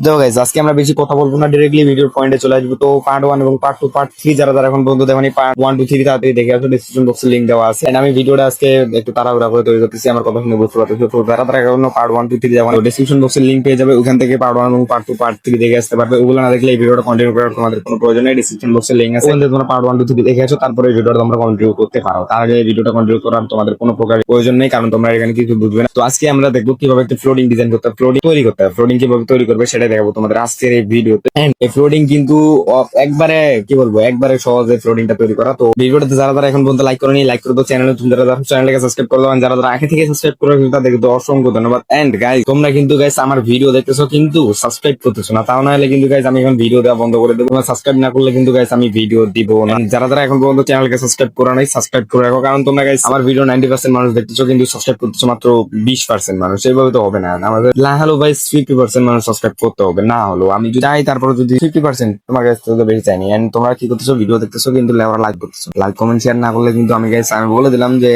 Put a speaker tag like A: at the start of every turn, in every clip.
A: দেখো গাইস, আজকে আমরা বেশি কথা বলবো না, ডিরেক্টলি ভিডিওর পয়েন্টে চলে আসবো। তো পার্ট 1 এবং পার্ট 2 পার্ট 3 যারা যারা এখন পর্যন্ত দেখেনি, পার্ট 1 2 3 তাড়াতাড়ি দেখে আসো, ডেসক্রিপশন বক্সে লিংক দেওয়া আছে। এন্ড আমি ভিডিওটা আজকে একটু তাড়াহুড়া করে তৈরি করতেছি, আমার কথা শুনে বুঝতে পারতেছো। তো যারা যারা এখনো পার্ট 1 2 3 দেখেন, ডেসক্রিপশন বক্সে লিংক পেয়ে যাবে, ওখান থেকে পার্ট 1 এবং পার্ট 2 পার্ট 3 দেখে আসতে পারবে। ওগুলো না দেখলে এই ভিডিওটা কন্টিনিউ করার তোমাদের কোনো প্রয়োজন নেই। ডেসক্রিপশন বক্সে লিংক আছে, ওখান থেকে তোমরা পার্ট 1 2 3 দেখে আসো, তারপরে এই ভিডিওটা তোমরা কন্টিনিউ করতে পারো। তার আগে এই ভিডিওটা কন্টিনিউ করার তোমাদের কোনো প্রকার প্রয়োজন নেই, কারণ তোমরা এখানে কিছু বুঝবে না। তো আজকে আমরা দেখবো কিভাবে একটা ফ্লোডিং ডিজাইন করতে হবে, ফ্লোডিং তৈরি করতে হবে, ফ্লোডিং কিভাবে তৈরি করবে সেটা দেখাবো তোমাদের আজকের এই ভিডিওতে। এই ফ্লোডিং কিন্তু একবারে কি বলবো, একবারে সহজে ফ্লোডিংটা তৈরি করা। তো ভিডিওটাতে যারা যারা এখন পর্যন্ত লাইক করেনি, লাইক করে দাও। চ্যানেলে তুমি যারা যারা চ্যানেলকে সাবস্ক্রাইব করে দাও, যারা যারা আগে থেকে সাবস্ক্রাইব করে তাদেরকে তো অসংখ্য ধন্যবাদ। এন্ড গাইস, তোমরা কিন্তু গাইস আমার ভিডিও দেখতেছো কিন্তু সাবস্ক্রাইব করতেছো না, তাও না হলে কিন্তু গাইস আমি এখন ভিডিও দেওয়া বন্ধ করে দেবো। তোমরা সাবস্ক্রাইব না করলে কিন্তু গাইস আমি ভিডিও দিব না। যারা যারা এখন পর্যন্ত চ্যানেলকে সাবস্ক্রাইব করা নাই, সাবস্ক্রাইব করে রাখো, কারণ তোমরা গাইস আমার ভিডিও 90% মানুষ দেখতেছো কিন্তু সাবস্ক্রাইব করতেছো মাত্র 20% মানুষ। এইভাবে তো হবে না, আমাদের না হলো ভাই 50% মানুষ সাবস্ক্রাইব করতে হবে। না হলো আমি যদি চাই, তারপরে যদি 50% তোমার কাছ থেকে বেশি চাইনি। এন্ড তোমরা কি করতেছো, ভিডিও দেখতেছো কিন্তু লাইক করতেছো, লাইক কমেন্ট শেয়ার না করলে কিন্তু আমি গাইস আমি বলে দিলাম যে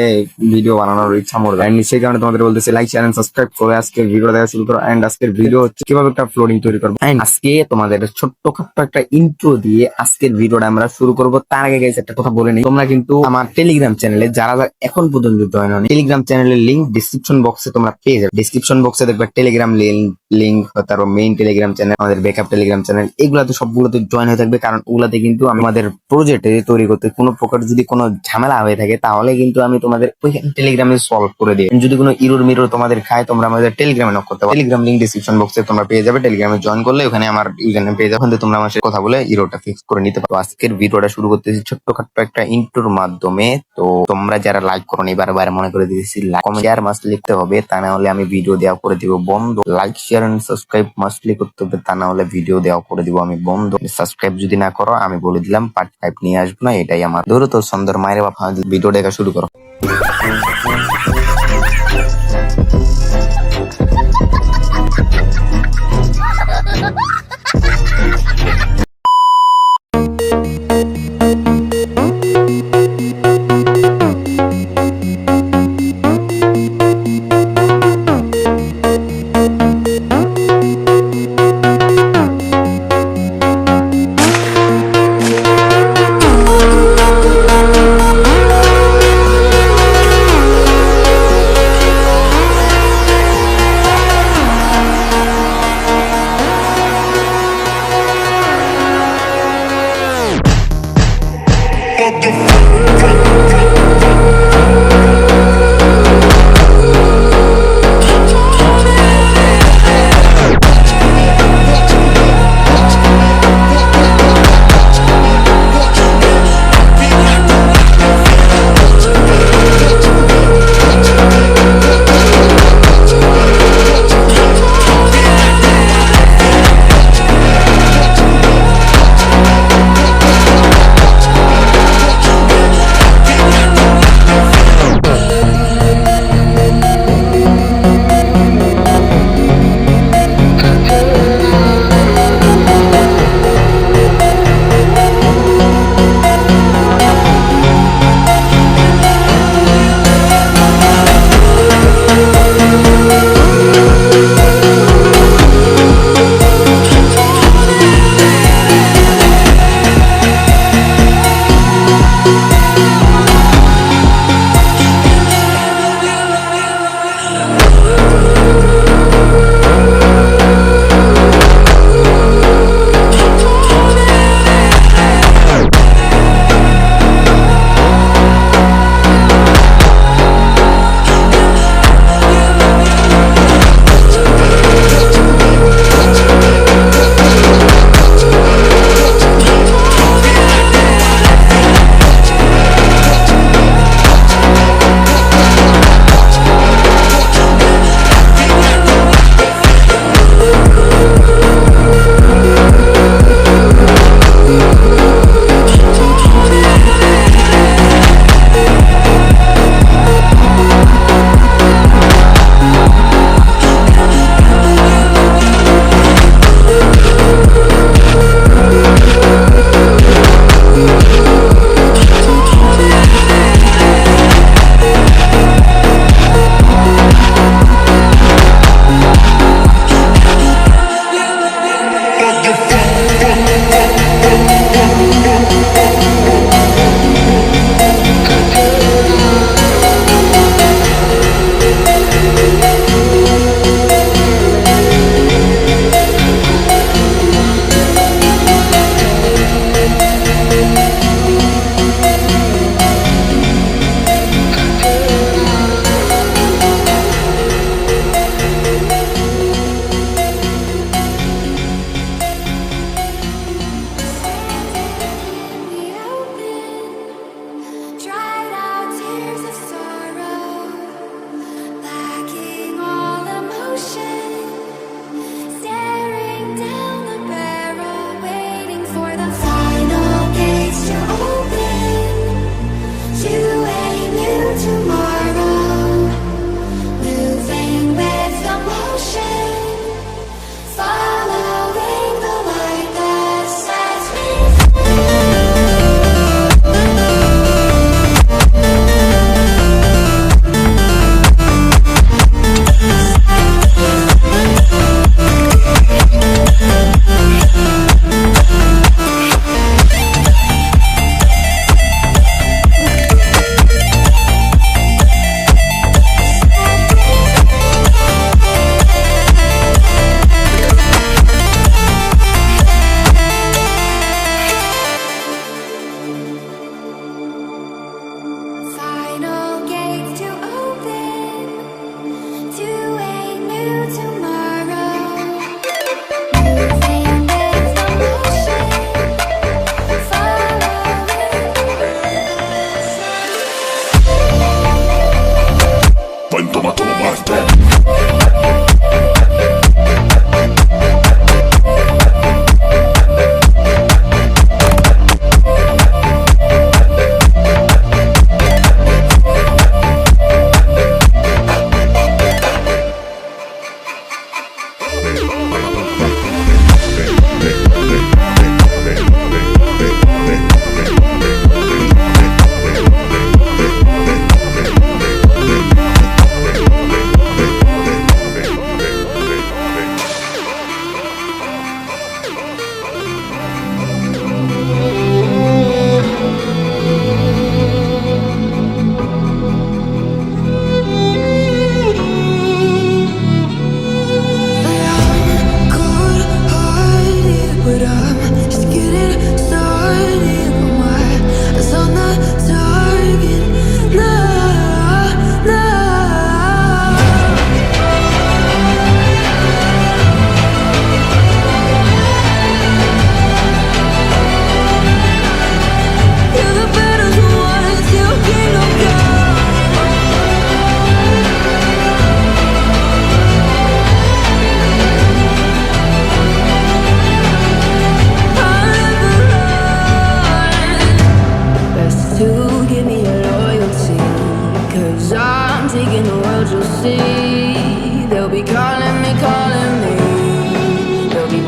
A: ভিডিও বানানোর ইচ্ছা মরবে। এন্ড সেই কারণে তোমাদের বলতেছি লাইক শেয়ার এন্ড সাবস্ক্রাইব করে আজকের ভিডিও দেখা শুরু করো। এন্ড আজকের ভিডিও হচ্ছে কিভাবে একটা ফ্লোডিং তৈরি করবো। এন্ড আজকে তোমাদের ছোট্টখাট্ট একটা ইন্ট্রো দিয়ে আজকের ভিডিওটা আমরা শুরু করবো। তার আগে গাইস একটা কথা বলে নিই, তোমরা কিন্তু আমার টেলিগ্রাম চ্যানেলে যারা যারা এখন পর্যন্ত জয়েন হয়নি, টেলিগ্রাম চ্যানেলের লিংক ডিসক্রিপশন বক্সে তোমরা পেয়ে যাবে। ডিসক্রিপশন বক্সে দেখবে টেলিগ্রাম লিংক, তারপর মেইন টেলিগ্রাম চ্যানেল, আমাদের ব্যাকআপ টেলিগ্রাম চ্যানেল, এগুলাতে সবগুলোতে জয়েন হয়ে থাকবে। কারণ ওগুলাতে কিন্তু আমাদের প্রজেক্টে তৈরি করতে কোনো প্রকার যদি কোনো ঝামেলা হয়ে থাকে, তাহলে কিন্তু আমি তোমাদের ওইখানে টেলিগ্রামে সলভ করে দিই। যদি কোনো ইরোর মিরর তোমাদের খায়, তোমরা আমাদের টেলিগ্রামে নক করতে পারো। টেলিগ্রাম লিংক ডিসক্রিপশন বক্সে তোমরা পেয়ে যাবে। টেলিগ্রামে জয়েন করলে ওখানে আমার ইউজারনেম পেয়ে যাবে, তোমরা আমার সাথে কথা বলে ইরোটা ফিক্স করে নিতে পারো। আজকের ভিডিওটা শুরু করতেছি ছোট্টখাট্ট একটা ইন্ট্রোর মাধ্যমে। তো তোমরা যারা লাইক করো নি, বারবার মনে করে দিয়েছি কমেন্ট শেয়ার মাস্ট লিখতে হবে, তা না হলে আমি ভিডিও দেওয়া করে দিব বন্ধ। Like share and subscribe mostly করতে হবে, তা না হলে ভিডিও দেওয়া করে দিব আমি বন্ধ। সাবস্ক্রাইব যদি না করো, আমি বলে দিলাম পার্ট 5 নিয়ে আসবো না, এটাই আমার ধরো। তো সুন্দর মায়ের বাবা, ভিডিও দেখা শুরু করো।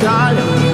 B: God.